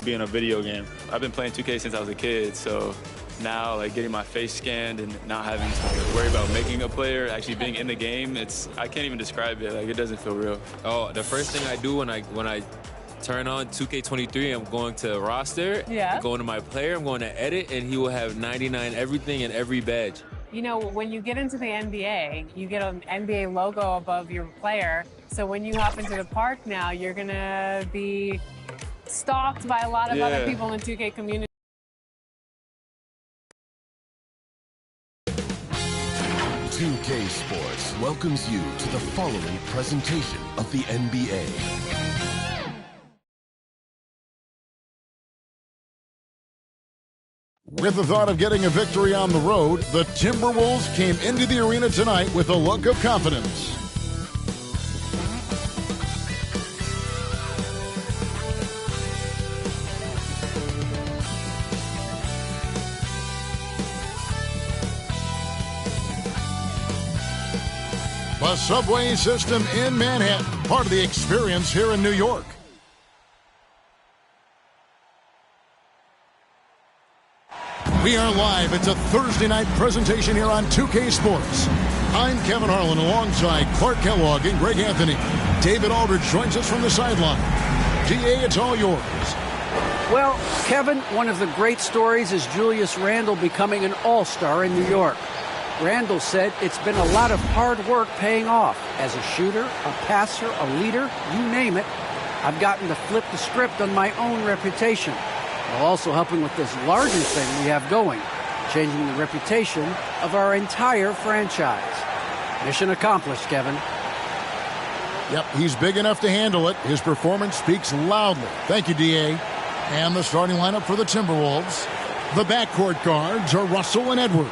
Being a video game. I've been playing 2K since I was a kid, so now like getting my face scanned and not having to worry about making a player, actually being in the game, I can't even describe it. Like, it doesn't feel real. Oh, the first thing I do when I turn on 2K23, I'm going to roster, going to my player, I'm going to edit, and he will have 99 everything and every badge. You know, when you get into the NBA, you get an NBA logo above your player. So when you hop into the park now, you're going to be stalked by a lot of other people in the 2K community. 2K Sports welcomes you to the following presentation of the NBA. With the thought of getting a victory on the road, the Timberwolves came into the arena tonight with a look of confidence. The subway system in Manhattan, part of the experience here in New York. We are live. It's a Thursday night presentation here on 2K Sports. I'm Kevin Harlan alongside Clark Kellogg and Greg Anthony. David Aldridge joins us from the sideline. DA, it's all yours. Well, Kevin, one of the great stories is Julius Randle becoming an all-star in New York. Randle said it's been a lot of hard work paying off. As a shooter, a passer, a leader, you name it, I've gotten to flip the script on my own reputation, while also helping with this larger thing we have going, changing the reputation of our entire franchise. Mission accomplished, Kevin. Yep, he's big enough to handle it. His performance speaks loudly. Thank you, D.A. And the starting lineup for the Timberwolves. The backcourt guards are Russell and Edwards.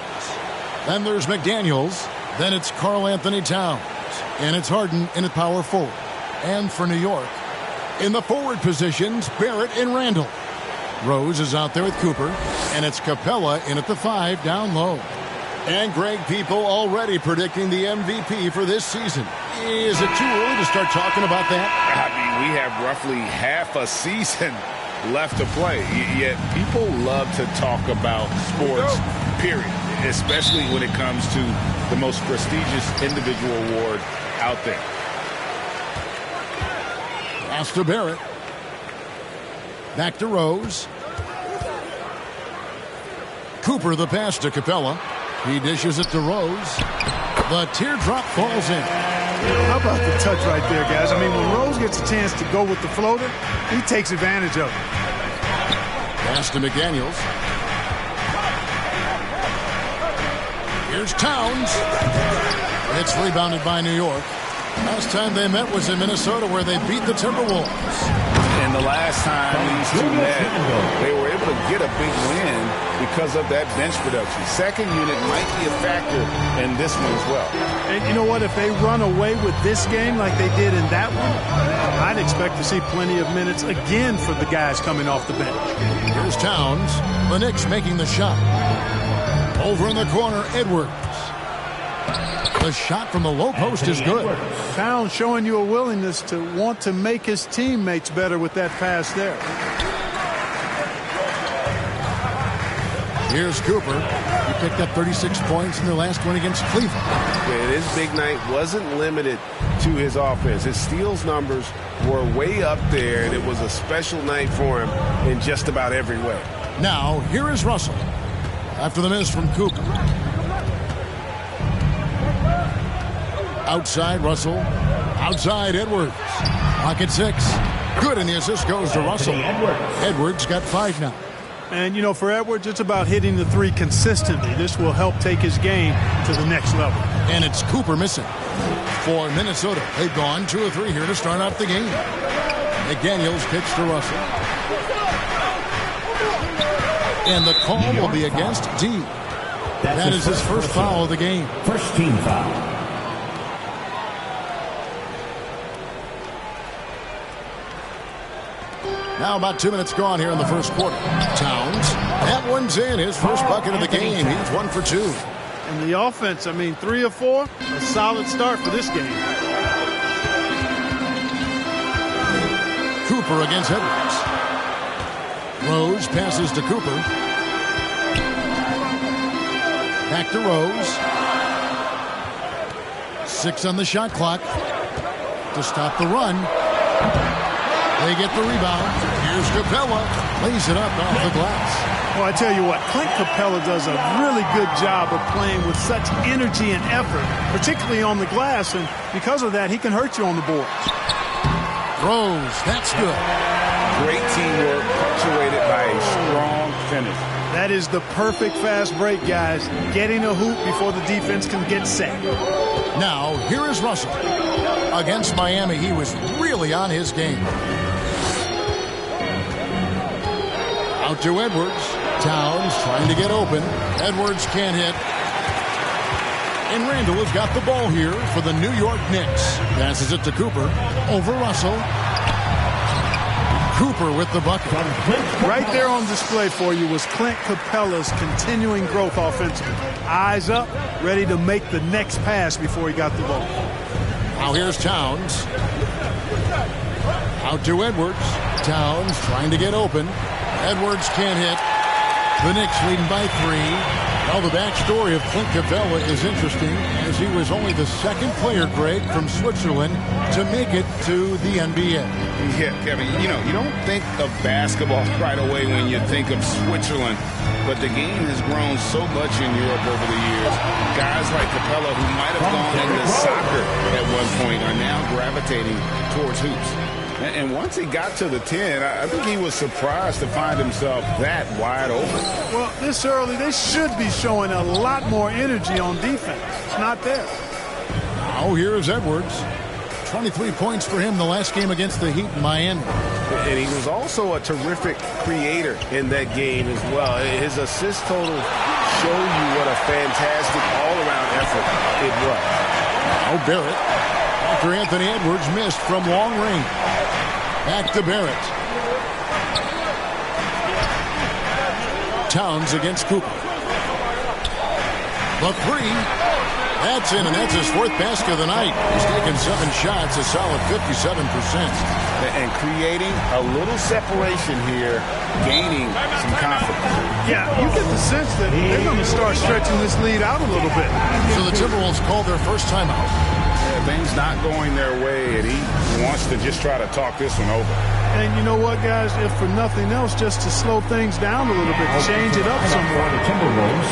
Then there's McDaniels. Then it's Karl Anthony Towns. And it's Harden in at power forward. And for New York, in the forward positions, Barrett and Randle. Rose is out there with Cooper. And it's Capella in at the 5 down low. And Greg, people already predicting the MVP for this season. Is it too early to start talking about that? I mean, we have roughly half a season left to play. Yet people love to talk about sports, period. Especially when it comes to the most prestigious individual award out there. Pass to Barrett. Back to Rose. Cooper the pass to Capella. He dishes it to Rose. The teardrop falls in. How about the touch right there, guys? I mean, when Rose gets a chance to go with the floater, he takes advantage of it. Pass to McDaniels. Here's Towns. It's rebounded by New York. Last time they met was in Minnesota, where they beat the Timberwolves. And the last time these two met, they were able to get a big win because of that bench production. Second unit might be a factor in this one as well. And you know what? If they run away with this game like they did in that one, I'd expect to see plenty of minutes again for the guys coming off the bench. Here's Towns. The Knicks making the shot. Over in the corner, Edwards. The shot from the low post is good. Towns showing you a willingness to want to make his teammates better with that pass there. Here's Cooper. He picked up 36 points in their last one against Cleveland. Yeah, his big night wasn't limited to his offense. His steals numbers were way up there, and it was a special night for him in just about every way. Now, here is Russell. After the miss from Cooper. Outside Russell. Outside Edwards. Pocket 6. Good, and the assist goes to Russell. Edwards got 5 now. And, you know, for Edwards, it's about hitting the 3 consistently. This will help take his game to the next level. And it's Cooper missing. For Minnesota, they've gone 2 of 3 here to start out the game. McDaniels kicks to Russell. And the call will be against D. That is his first foul of the game. First team foul. Now about 2 minutes gone here in the first quarter. Towns, that one's in. His first bucket of the game. He's 1 for 2. And the offense, I mean, 3 of 4, a solid start for this game. Cooper against Edwards. Rose passes to Cooper. Back to Rose. 6 on the shot clock to stop the run. They get the rebound. Here's Capella. Lays it up off the glass. Well, I tell you what, Clint Capella does a really good job of playing with such energy and effort, particularly on the glass, and because of that, he can hurt you on the boards. Rose, that's good. Great teamwork, punctuated by a strong finish. That is the perfect fast break, guys. Getting a hoop before the defense can get set. Now, here is Russell. Against Miami, he was really on his game. Out to Edwards. Towns trying to get open. Edwards can't hit. And Randall has got the ball here for the New York Knicks. Passes it to Cooper. Over Russell. Cooper with the bucket. Right there on display for you was Clint Capella's continuing growth offensively. Eyes up, ready to make the next pass before he got the ball. Now here's Towns. Out to Edwards. Towns trying to get open. Edwards can't hit. The Knicks leading by 3. Well, the backstory of Clint Capella is interesting, as he was only the second player, Greg, from Switzerland to make it to the NBA. Yeah, Kevin, you don't think of basketball right away when you think of Switzerland, but the game has grown so much in Europe over the years. Guys like Capella, who might have gone into soccer at one point, are now gravitating towards hoops. And once he got to the 10, I think he was surprised to find himself that wide open. Well, this early, they should be showing a lot more energy on defense. It's not there. Now here's Edwards. 23 points for him the last game against the Heat in Miami. And he was also a terrific creator in that game as well. His assist total show you what a fantastic all-around effort it was. Now Barrett. After Anthony Edwards missed from long range. Back to Barrett. Towns against Cooper. The 3. That's in, and that's his 4th basket of the night. He's taken 7 shots, a solid 57%. And creating a little separation here, gaining some confidence. Yeah, you get the sense that they're going to start stretching this lead out a little bit. So the Timberwolves called their first timeout. Things not going their way, and he wants to just try to talk this one over. And you know what, guys? If for nothing else, just to slow things down a little bit, change it up somewhat. The Timberwolves.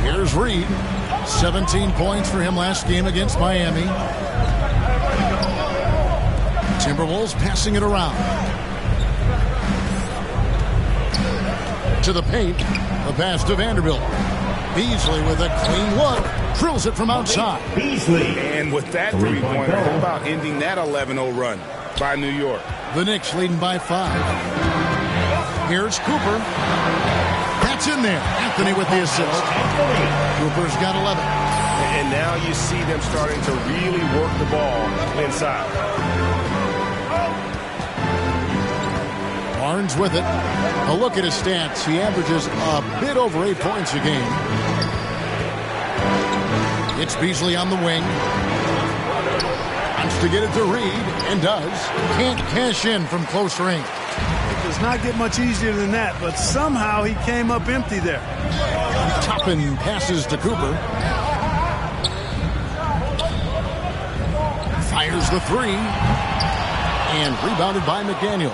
Here's Reed. 17 points for him last game against Miami. Timberwolves passing it around. To the paint. The pass to Vanderbilt. Beasley with a clean look. Drills it from outside. Beasley. And with that three-pointer, how about ending that 11-0 run by New York? The Knicks leading by 5. Here's Cooper. That's in there. Anthony with the assist. Cooper's got 11. And now you see them starting to really work the ball inside. Barnes with it. A look at his stats. He averages a bit over 8 points a game. It's Beasley on the wing. Wants to get it to Reed, and does. Can't cash in from close range. It does not get much easier than that, but somehow he came up empty there. Toppin passes to Cooper. Fires the 3. And rebounded by McDaniels.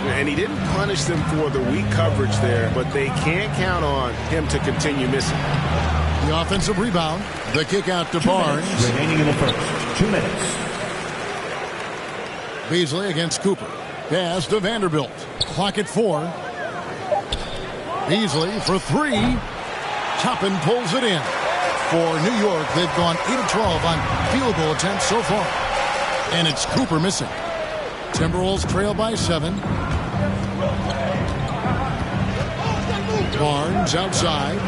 And he didn't punish them for the weak coverage there, but they can't count on him to continue missing. The offensive rebound. The kick out to Barnes. Remaining in the first. 2 minutes. Beasley against Cooper. Pass to Vanderbilt. Clock at 4. Beasley for 3. Toppin pulls it in. For New York, they've gone 8 of 12 on field goal attempts so far. And it's Cooper missing. Timberwolves trail by 7. Barnes outside.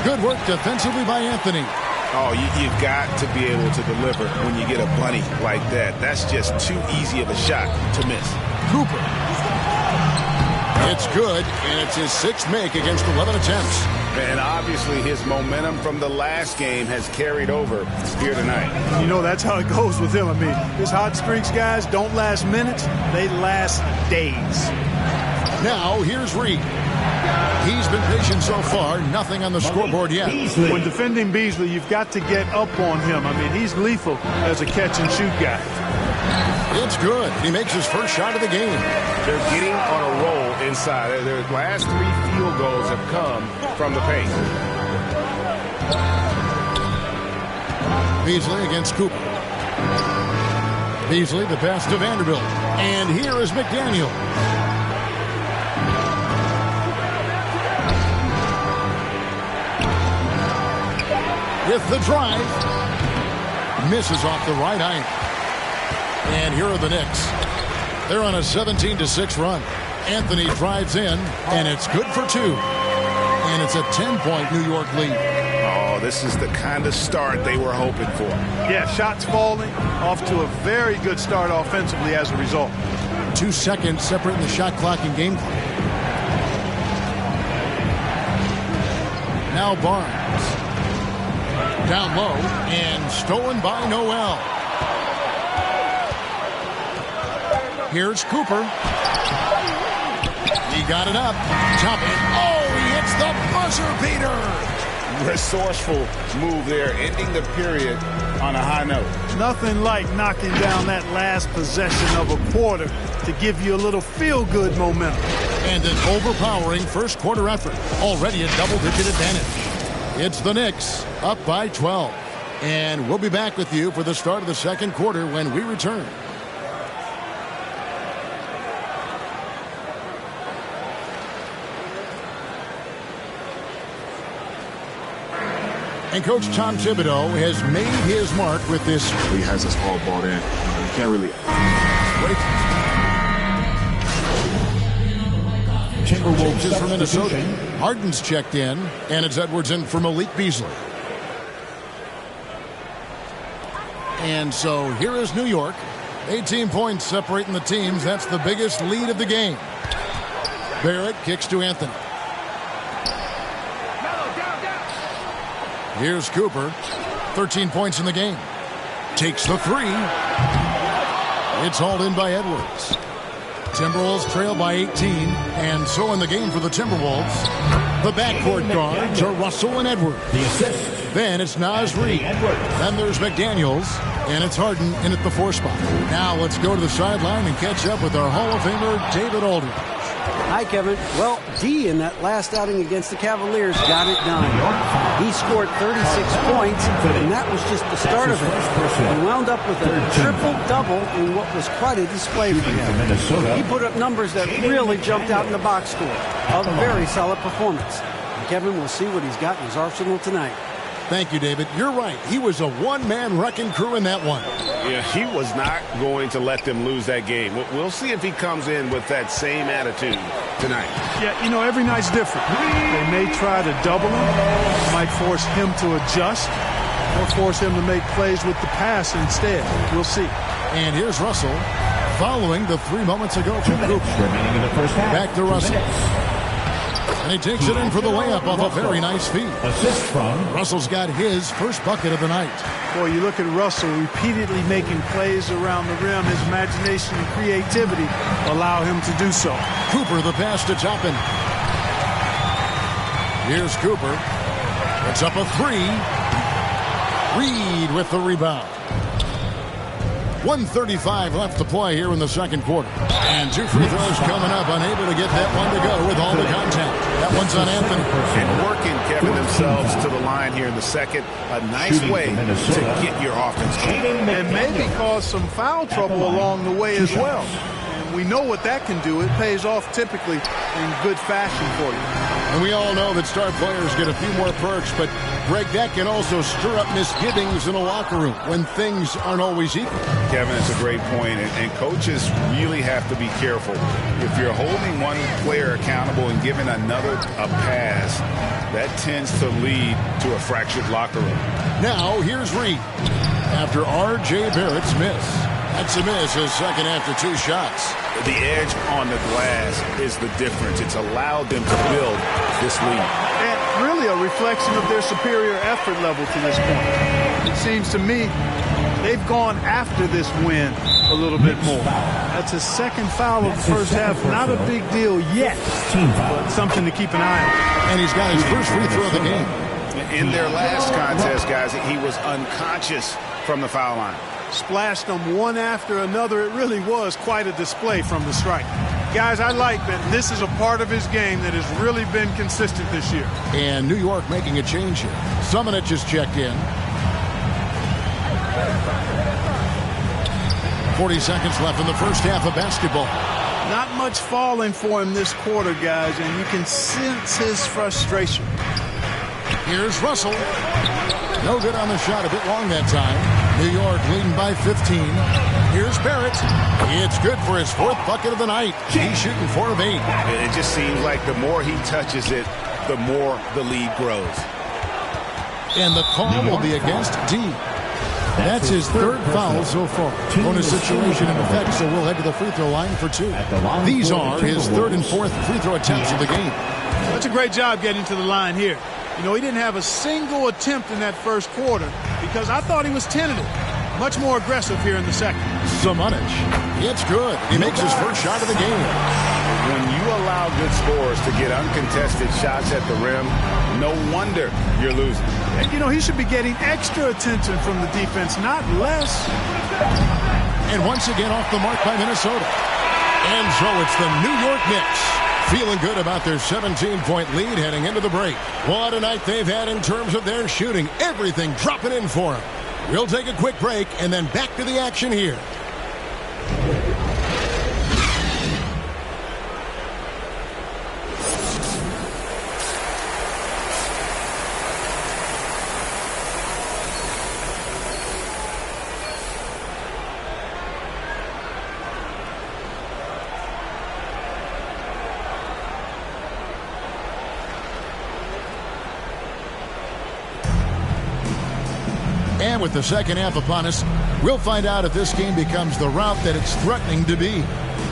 Good work defensively by Anthony. Oh, you've got to be able to deliver when you get a bunny like that. That's just too easy of a shot to miss. Cooper. It's good, and it's his 6th make against 11 attempts. And obviously his momentum from the last game has carried over here tonight. You know, that's how it goes with him. I mean, his hot streaks, guys, don't last minutes. They last days. Now, here's Reed. He's been patient so far. Nothing on the scoreboard yet. When defending Beasley, you've got to get up on him. I mean, he's lethal as a catch-and-shoot guy. It's good. He makes his first shot of the game. They're getting on a roll inside. Their last 3 field goals have come from the paint. Beasley against Cooper. Beasley, the pass to Vanderbilt. And here is McDaniel. With the drive. Misses off the right iron. And here are the Knicks. They're on a 17-6 run. Anthony drives in, and it's good for 2. And it's a 10-point New York lead. Oh, this is the kind of start they were hoping for. Yeah, shots falling, off to a very good start offensively as a result. 2 seconds separating the shot clock and game clock. Now Barnes. Down low, and stolen by Noel. Here's Cooper. He got it up. Top it. Oh, he hits the buzzer beater. Resourceful move there, ending the period on a high note. Nothing like knocking down that last possession of a quarter to give you a little feel-good momentum. And an overpowering first quarter effort. Already a double-digit advantage. It's the Knicks up by 12. And we'll be back with you for the start of the second quarter when we return. And Coach Tom Thibodeau has made his mark with this. He has us all bought in. You can't really Timberwolves for Minnesota. Harden's checked in, and it's Edwards in for Malik Beasley. And so here is New York. 18 points separating the teams. That's the biggest lead of the game. Barrett kicks to Anthony. Here's Cooper. 13 points in the game. Takes the 3. It's hauled in by Edwards. Timberwolves trail by 18, and so in the game for the Timberwolves, the backcourt guards are Russell and Edwards. Then it's Naz Reid. Then there's McDaniels, and it's Harden in at the 4 spot. Now let's go to the sideline and catch up with our Hall of Famer, David Aldridge. Hi, Kevin. Well, D in that last outing against the Cavaliers got it done. He scored 36 points, and that was just the start of it. He wound up with a triple-double in what was quite a display for him. He put up numbers that really jumped out in the box score. A very solid performance. And Kevin, we'll see what he's got in his arsenal tonight. Thank you, David. You're right. He was a one-man wrecking crew in that one. Yeah, he was not going to let them lose that game. We'll see if he comes in with that same attitude tonight. Yeah, you know, every night's different. They may try to double him, might force him to adjust, or force him to make plays with the pass instead. We'll see. And here's Russell following the 3 moments ago from Cooper. Back to Russell. And he takes it in for the layup off a very nice feed. Assist from Russell's got his first bucket of the night. Boy, you look at Russell repeatedly making plays around the rim. His imagination and creativity allow him to do so. Cooper, the pass to Toppin. Here's Cooper. It's up a 3. Reed with the rebound. 1:35 left to play here in the second quarter. And 2 free throws coming up. Unable to get that one to go with all the contact. That one's on Anthony. And working, Kevin, themselves to the line here in the second. A nice way to get your offense going. And maybe cause some foul trouble along the way as well. And we know what that can do. It pays off typically in good fashion for you. And we all know that star players get a few more perks, but Greg, that can also stir up misgivings in a locker room when things aren't always equal. Kevin, it's a great point, and coaches really have to be careful. If you're holding one player accountable and giving another a pass, that tends to lead to a fractured locker room. Now, here's Reed after R.J. Barrett's miss. That's a miss, his second after 2 shots. The edge on the glass is the difference. It's allowed them to build this lead. And really a reflection of their superior effort level to this point. It seems to me they've gone after this win a little bit more. That's his second foul of the first half. Not a big deal yet, but something to keep an eye on. And he's got his first free throw of the game. In their last contest, guys, he was unconscious from the foul line. Splashed them one after another. It really was quite a display from the strike. Guys, I like that this is a part of his game that has really been consistent this year. And New York making a change here. Summonich is checked in. 40 seconds left in the first half of basketball. Not much falling for him this quarter, guys, and you can sense his frustration. Here's Russell. No good on the shot, a bit long that time. New York leading by 15. Here's Barrett. It's good for his 4th bucket of the night. He's shooting 4 of 8. It just seems like the more he touches it, the more the lead grows. And the call will be against D. That's his 3rd foul so far. Bonus situation in effect, so we'll head to the free throw line for 2. These are his 3rd and 4th free throw attempts of the game. That's a great job getting to the line here. You know, he didn't have a single attempt in that first quarter because I thought he was tentative. Much more aggressive here in the second. Summonich. It's good. He makes his first shot of the game. When you allow good scorers to get uncontested shots at the rim, no wonder you're losing. And, you know, he should be getting extra attention from the defense, not less. And once again off the mark by Minnesota. And so it's the New York Knicks feeling good about their 17-point lead heading into the break. What a night they've had in terms of their shooting. Everything dropping in for them. We'll take a quick break and then back to the action here. And with the second half upon us, we'll find out if this game becomes the route that it's threatening to be.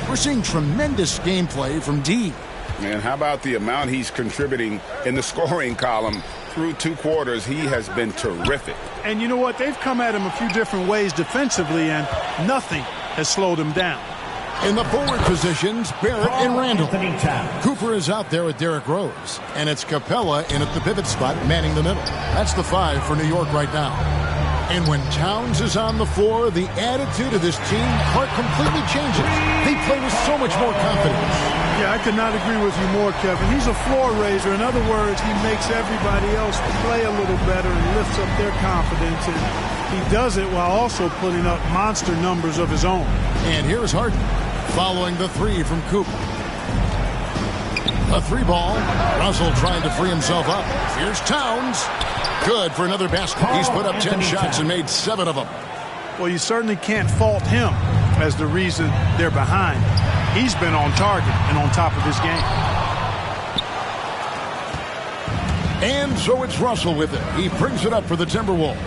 We're seeing tremendous gameplay from D. And how about the amount he's contributing in the scoring column? Through 2 quarters, he has been terrific. And you know what? They've come at him a few different ways defensively, and nothing has slowed him down. In the forward positions, Barrett and Randall. Cooper is out there with Derrick Rose. And it's Capella in at the pivot spot, manning the middle. That's the 5 for New York right now. And when Towns is on the floor, the attitude of this team completely changes. They play with so much more confidence. Yeah, I could not agree with you more, Kevin. He's a floor raiser. In other words, he makes everybody else play a little better and lifts up their confidence. And he does it while also putting up monster numbers of his own. And here's Harden following the 3 from Cooper. A 3 ball. Russell trying to free himself up. Here's Towns. Good for another basket. He's put up 10 shots and made 7 of them. Well, you certainly can't fault him as the reason they're behind. He's been on target and on top of his game. And so it's Russell with it. He brings it up for the Timberwolves.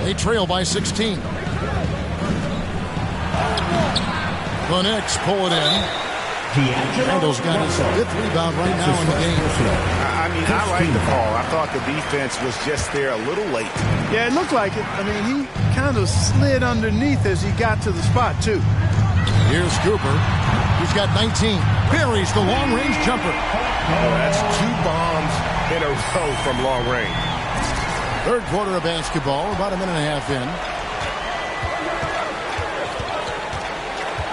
They trail by 16. The Knicks pull it in. Randall's got his 5th rebound right now in the game. I mean, I like the call. I thought the defense was just there a little late. Yeah, it looked like it. I mean, he kind of slid underneath as he got to the spot, too. Here's Cooper. He's got 19. Buries the long-range jumper. Oh, that's 2 bombs in a row from long range. 3rd quarter of basketball, about a minute and a half in.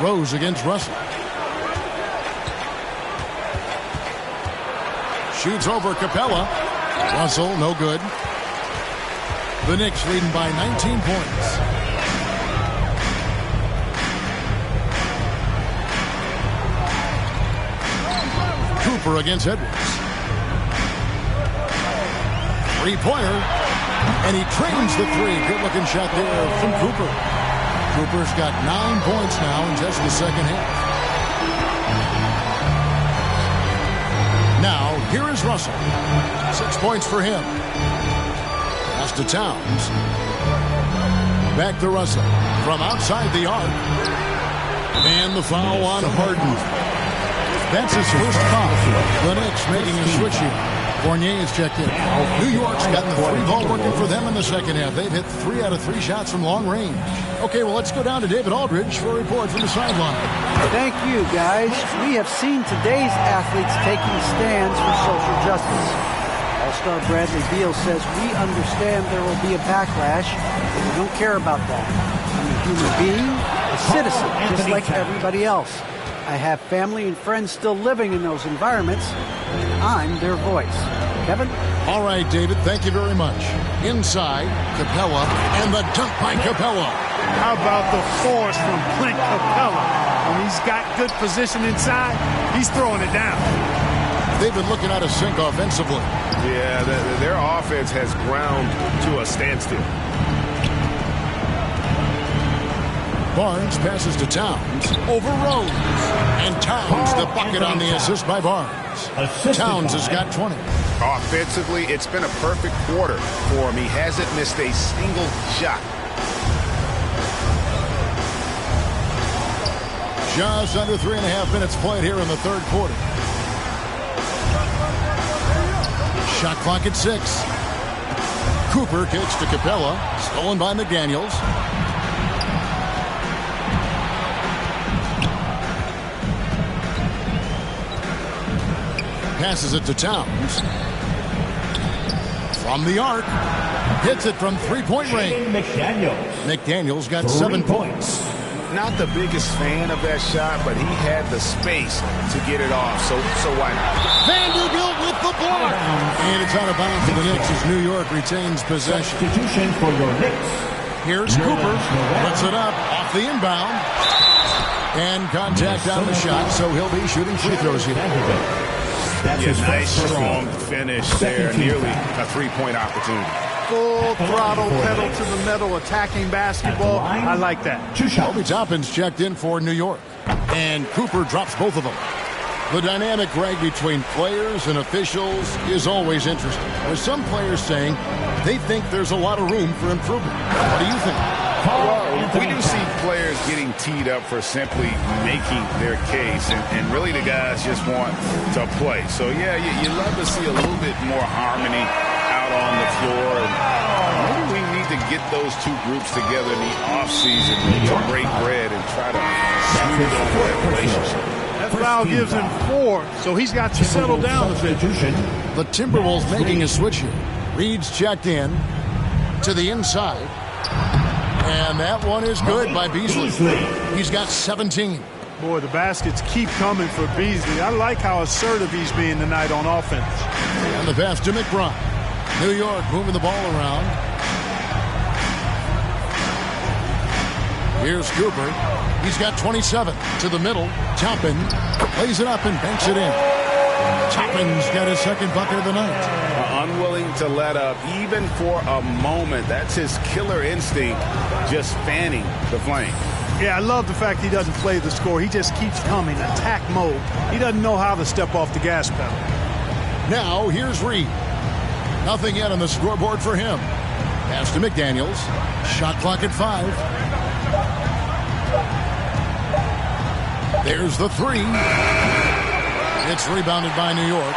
Rose against Russell. Shoots over Capella. Russell, no good. The Knicks leading by 19 points. Cooper against Edwards. 3-pointer. And he trains the 3. Good-looking shot there from Cooper. Cooper's got 9 points now in just the second half. Now, here is Russell. 6 points for him. Pass to Towns. Back to Russell from outside the arc. And the foul on Harden. That's his first foul. The Knicks making a switch here. Fournier is checked in. New York's got the three ball working for them in the second half. They've hit 3 out of 3 shots from long range. Okay, well, let's go down to David Aldridge for a report from the sideline. Thank you, guys. We have seen today's athletes taking stands for social justice. All-star Bradley Beal says, we understand there will be a backlash, but we don't care about that. I'm a human being, a citizen, just like everybody else. I have family and friends still living in those environments. I'm their voice. Kevin? All right, David, thank you very much. Inside, Capella, and the dunk by Capella. How about the force from Clint Capella? When he's got good position inside, he's throwing it down. They've been looking at a sink offensively. Yeah, their offense has ground to a standstill. Barnes passes to Towns over Rose. And Towns the bucket on the assist by Barnes. Towns has got 20. Offensively, it's been a perfect quarter for him. He hasn't missed a single shot. Just under 3.5 minutes played here in the third quarter. Shot clock at 6. Cooper kicks to Capella. Stolen by McDaniels. Passes it to Towns. From the arc. Hits it from three-point range. McDaniels got 7 points. Not the biggest fan of that shot, but he had the space to get it off, so why not? Vanderbilt with the block. And it's out of bounds for the Knicks as New York retains possession. Substitution for your Knicks. Here's Cooper. Puts it up off the inbound. And contact on the shot, so he'll be shooting free throws here. Yeah, nice, strong finish there. Nearly a three-point opportunity. Full throttle, pedal to the metal, attacking basketball. I like that. Obi Toppin's checked in for New York. And Cooper drops both of them. The dynamic, Greg, between players and officials is always interesting. With some players saying they think there's a lot of room for improvement. What do you think? Well, we do see players getting teed up for simply making their case, and really the guys just want to play. So, yeah, you love to see a little bit more harmony out on the floor. And maybe we need to get those two groups together in the offseason to break bread and try to smooth over that relationship. That foul gives him 4, so he's got to settle down a bit. The Timberwolves making a switch here. Reed's checked in to the inside. And that one is good by Beasley. He's got 17. Boy, the baskets keep coming for Beasley. I like how assertive he's being tonight on offense. And the pass to McBride. New York moving the ball around. Here's Cooper. He's got 27 to the middle. Toppin lays it up and banks it in. Toppin's got his second bucket of the night. Unwilling to let up even for a moment. That's his killer instinct, just fanning the flame. Yeah, I love the fact he doesn't play the score. He just keeps coming, attack mode. He doesn't know how to step off the gas pedal. Now here's Reed. Nothing yet on the scoreboard for him. Pass to McDaniels. Shot clock at 5. There's the 3. It's rebounded by New York.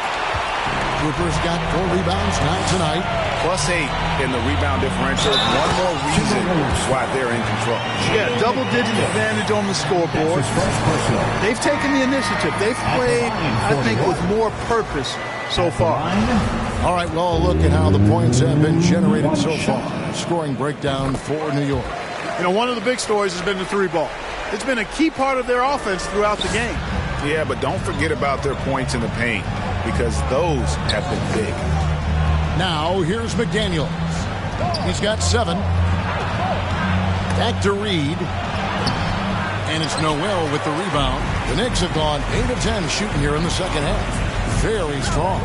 Cooper's got 4 rebounds now tonight. +8 in the rebound differential. One more reason why they're in control. Yeah, double-digit advantage on the scoreboard. They've taken the initiative. They've played, I think, with more purpose so far. All right, well, a look at how the points have been generated so far. Scoring breakdown for New York. You know, one of the big stories has been the 3-ball. It's been a key part of their offense throughout the game. Yeah, but don't forget about their points in the paint, because those have been big. Now, here's McDaniels. He's got 7. Back to Reed. And it's Noel with the rebound. The Knicks have gone 8 of 10 shooting here in the second half. Very strong.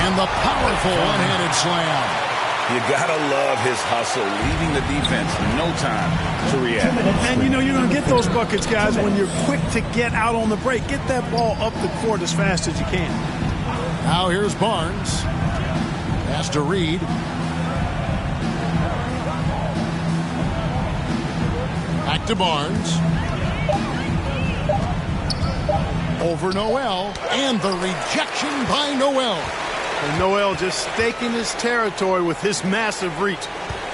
And the powerful one-handed slam. You gotta love his hustle, leaving the defense no time to react. And you know you're going to get those buckets, guys, when you're quick to get out on the break. Get that ball up the court as fast as you can. Now here's Barnes. Pass to Reed. to Barnes. Over Noel, and the rejection by Noel. And Noel just staking his territory with his massive reach.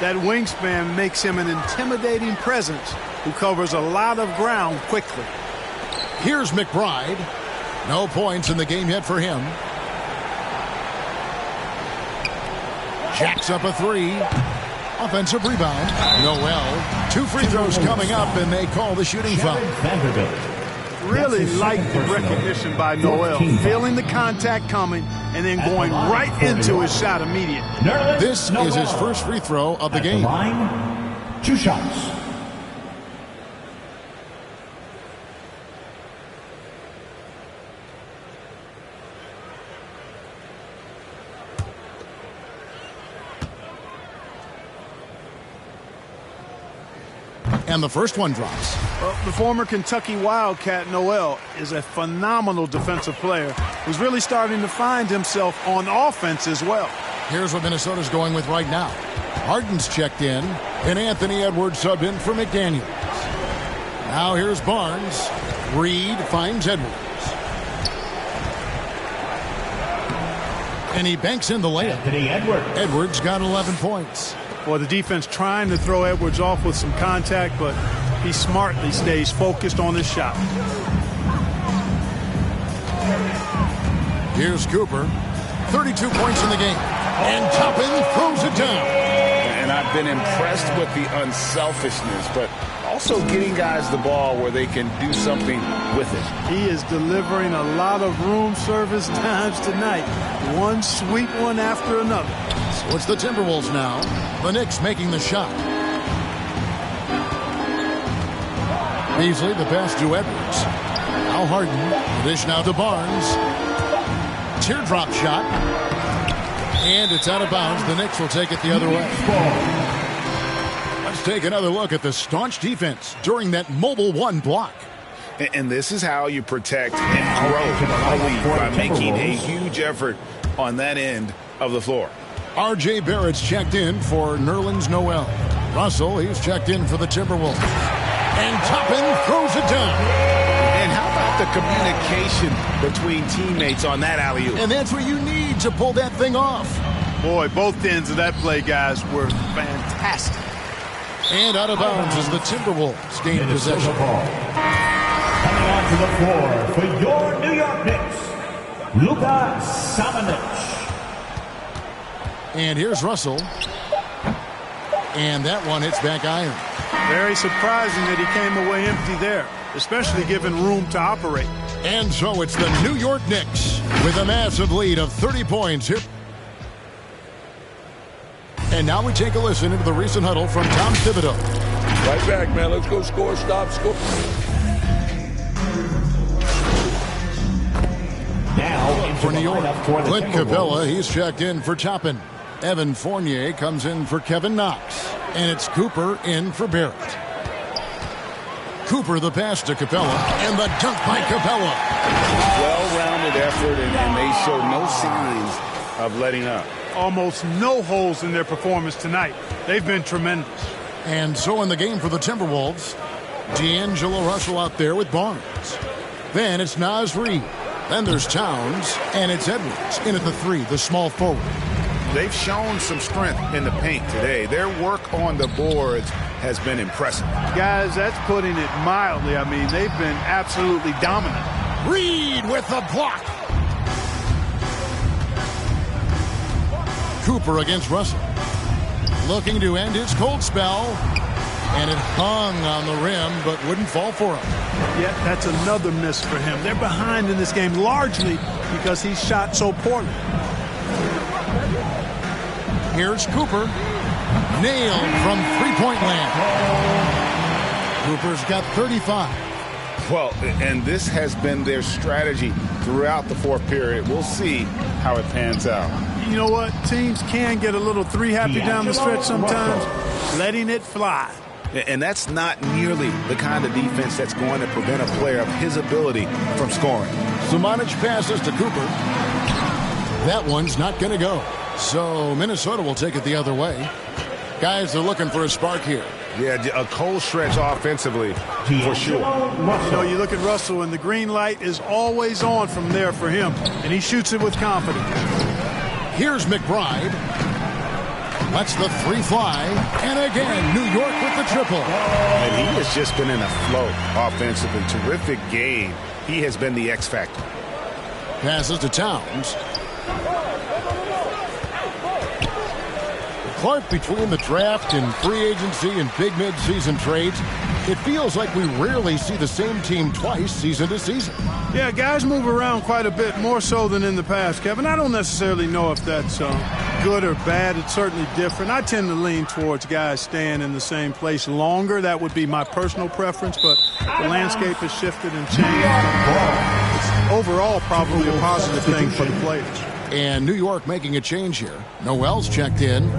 That wingspan makes him an intimidating presence who covers a lot of ground quickly. Here's McBride. No points in the game yet for him. Jacks up a three. Offensive rebound. Noel. 2 free throws coming up, and they call the shooting foul. Really like the recognition by Noel. Feeling the contact coming and then going right into his shot immediately. This is his first free throw of the game. 2 shots. And the first one drops. Well, the former Kentucky Wildcat Noel is a phenomenal defensive player who's really starting to find himself on offense as well. Here's what Minnesota's going with right now. Harden's checked in, and Anthony Edwards subbed in for McDaniels. Now here's Barnes. Reed finds Edwards. And he banks in the layup. Anthony Edwards. Edwards got 11 points. Well, the defense trying to throw Edwards off with some contact, but he smartly stays focused on his shot. Here's Cooper. 32 points in the game. And Toppin throws it down. And I've been impressed with the unselfishness, but also getting guys the ball where they can do something with it. He is delivering a lot of room service times tonight. One sweet one after another. So it's the Timberwolves now. The Knicks making the shot. Beasley, the pass to Edwards. Now Harden. The dish now to Barnes. Teardrop shot. And it's out of bounds. The Knicks will take it the other way. Let's take another look at the staunch defense during that mobile 1 block. And this is how you protect and grow a lead, by making a huge effort on that end of the floor. R.J. Barrett's checked in for Nerlens Noel. Russell, he's checked in for the Timberwolves. And Toppin throws it down. And how about the communication between teammates on that alley-oop? And that's what you need to pull that thing off. Boy, both ends of that play, guys, were fantastic. And out of bounds as the Timberwolves gain possession. Coming onto the floor for your New York Knicks, Luka Samanic. And here's Russell. And that one hits back iron. Very surprising that he came away empty there, especially given room to operate. And so it's the New York Knicks with a massive lead of 30 points here. And now we take a listen into the recent huddle from Tom Thibodeau. Right back, man. Let's go score, stop, score. Now for New York, Clint Capella, he's checked in for Toppin. Evan Fournier comes in for Kevin Knox. And it's Cooper in for Barrett. Cooper the pass to Capella. And the dunk by Capella. Well-rounded effort, and they show no signs of letting up. Almost no holes in their performance tonight. They've been tremendous. And so in the game for the Timberwolves, D'Angelo Russell out there with Barnes. Then it's Naz Reid. Then there's Towns, and it's Edwards in at the 3, the small forward. They've shown some strength in the paint today. Their work on the boards has been impressive. Guys, that's putting it mildly. I mean, they've been absolutely dominant. Reid with the block. Cooper against Russell. Looking to end his cold spell. And it hung on the rim, but wouldn't fall for him. Yeah, that's another miss for him. They're behind in this game largely because he shot so poorly. Here's Cooper. Nailed from three-point land. Cooper's got 35. Well, and this has been their strategy throughout the fourth period. We'll see how it pans out. You know what? Teams can get a little three-happy down the stretch sometimes, letting it fly. And that's not nearly the kind of defense that's going to prevent a player of his ability from scoring. Samanic passes to Cooper. That one's not going to go. So Minnesota will take it the other way. Guys are looking for a spark here. Yeah, a cold stretch offensively, for sure. You know, you look at Russell, and the green light is always on from there for him, and he shoots it with confidence. Here's McBride. Lets the three fly, and again, New York with the triple. And he has just been in a flow offensively. Terrific game. He has been the X factor. Passes to Towns. Clark, between the draft and free agency and big mid-season trades, it feels like we rarely see the same team twice season to season. Yeah, guys move around quite a bit, more so than in the past, Kevin. I don't necessarily know if that's good or bad. It's certainly different. I tend to lean towards guys staying in the same place longer. That would be my personal preference, but the landscape has shifted and changed. It's overall probably a positive thing for the players. And New York making a change here. Noel's checked in.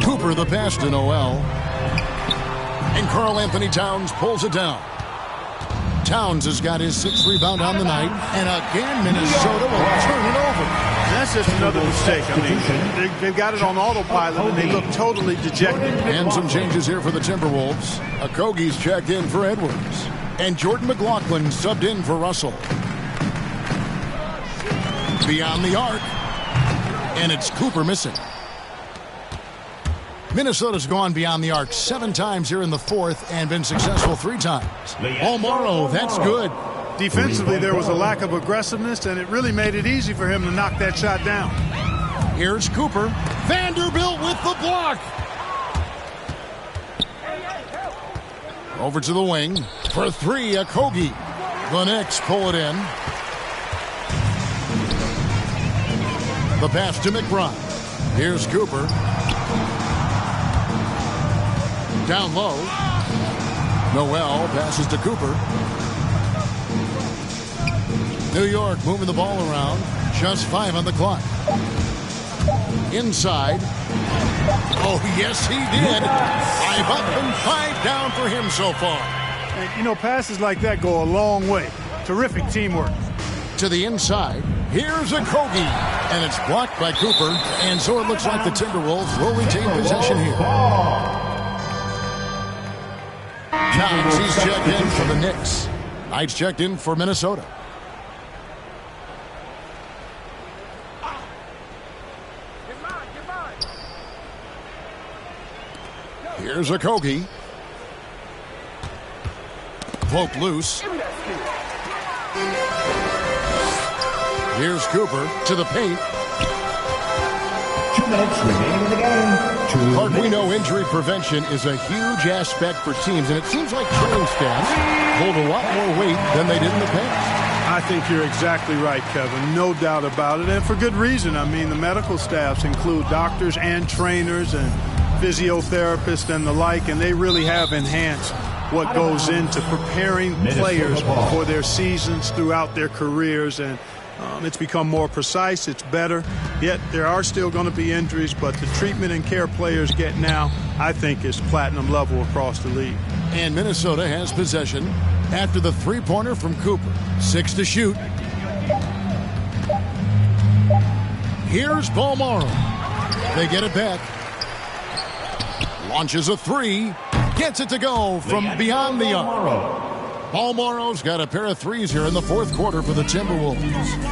Cooper the pass to Noel. And Karl Anthony Towns pulls it down. Towns has got his 6th rebound on the night. And again, Minnesota will turn it over. That's just another mistake. I mean, they've got it on autopilot, and they look totally dejected. And some changes here for the Timberwolves. Okogie's checked in for Edwards. And Jordan McLaughlin subbed in for Russell. Beyond the arc. And it's Cooper missing. Minnesota's gone beyond the arc 7 times here in the 4th and been successful 3 times. Morrow, that's good. Defensively, there was a lack of aggressiveness, and it really made it easy for him to knock that shot down. Here's Cooper. Vanderbilt with the block. Over to the wing. For 3, Okogie. The Knicks pull it in. The pass to McBride. Here's Cooper. Down low. Noel passes to Cooper. New York moving the ball around. Just 5 on the clock. Inside. Oh, yes, he did. 5 up and 5 down for him so far. And, you know, passes like that go a long way. Terrific teamwork. To the inside. Here's Okogie. And it's blocked by Cooper. And so it looks like the Timberwolves will retain possession here. Towns, he's checked in for the Knicks. Knight's checked in for Minnesota. Here's Okogie. Float loose. Here's Cooper to the paint. 2 minutes remaining in the game. Clark, we know injury prevention is a huge aspect for teams, and it seems like training staffs hold a lot more weight than they did in the past. I think you're exactly right, Kevin. No doubt about it, and for good reason. I mean, the medical staffs include doctors and trainers and physiotherapists and the like, and they really have enhanced what goes into preparing players for their seasons throughout their careers, and it's become more precise. It's better. Yet there are still going to be injuries, but the treatment and care players get now, I think, is platinum level across the league. And Minnesota has possession after the three-pointer from Cooper. 6 to shoot. Here's Morrow. They get it back. Launches a 3. Gets it to go from beyond the arc. Morrow's got a pair of 3s here in the 4th quarter for the Timberwolves.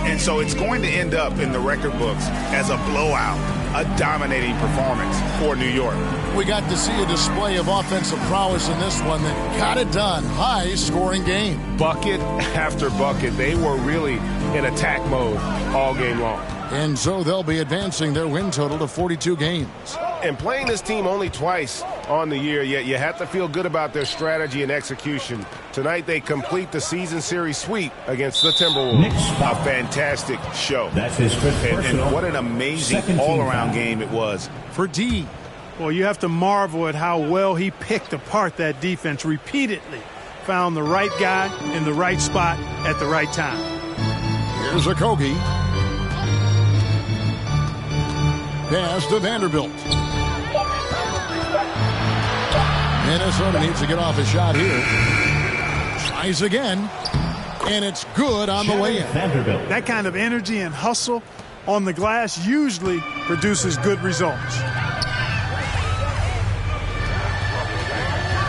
And so it's going to end up in the record books as a blowout, a dominating performance for New York. We got to see a display of offensive prowess in this one that got it done. High-scoring game. Bucket after bucket. They were really in attack mode all game long. And so they'll be advancing their win total to 42 games. And playing this team only twice on the year, yet you have to feel good about their strategy and execution. Tonight they complete the season series sweep against the Timberwolves. A fantastic show. That's his fifth and what an amazing all-around game it was. For D. Well, you have to marvel at how well he picked apart that defense repeatedly. Found the right guy in the right spot at the right time. Here's Okogie. Pass to Vanderbilt. Minnesota needs to get off a shot here. Tries again. And it's good on the way in. That kind of energy and hustle on the glass usually produces good results.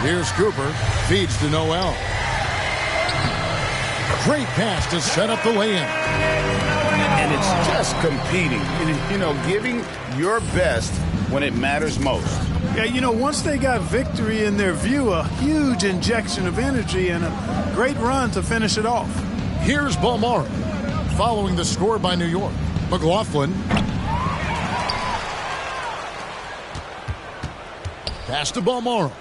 Here's Cooper. Feeds to Noel. Great pass to set up the lay-in. And it's just competing. You know, giving your best when it matters most. Yeah, you know, once they got victory in their view, a huge injection of energy and a great run to finish it off. Here's Balmora. Following the score by New York. McLaughlin. Pass to Balmora.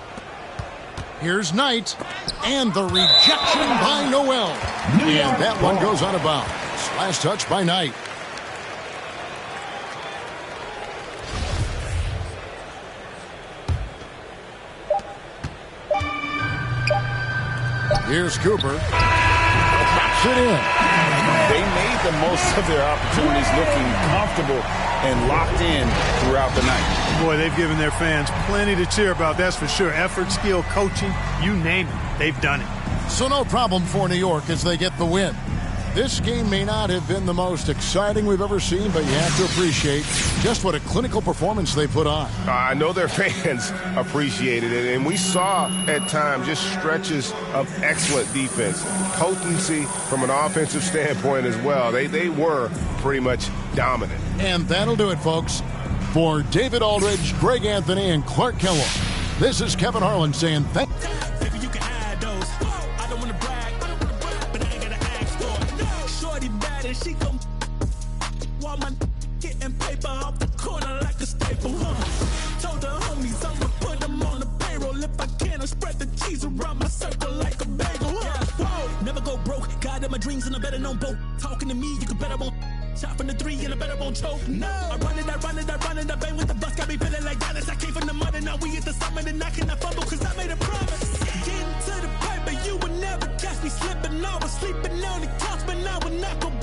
Here's Knight. And the rejection by Noel. And that one goes out of bounds. Last touch by Knight. Here's Cooper. Drops it in. They made the most of their opportunities, looking comfortable and locked in throughout the night. Boy, they've given their fans plenty to cheer about, that's for sure. Effort, skill, coaching, you name it, they've done it. So no problem for New York as they get the win. This game may not have been the most exciting we've ever seen, but you have to appreciate just what a clinical performance they put on. I know their fans appreciated it, and we saw at times just stretches of excellent defense, potency from an offensive standpoint as well. They were pretty much dominant. And that'll do it, folks. For David Aldridge, Greg Anthony, and Clark Kellogg, this is Kevin Harlan saying thank you. She come while my getting paper off the corner like a staple, Told the homies I'ma put them on the payroll. If I can, I spread the cheese around my circle like a bagel, Whoa. Never go broke, God in my dreams and I better know both. Talking to me, you can better won't. Shot from the 3 and I better won't choke. No, I run it, I bang with the bus. Got me feeling like Dallas. I came from the mud and now we at the summit and I cannot fumble cause I made a promise. Getting to the paper, you would never catch me slipping. I was sleeping on the couch, but now we're not gonna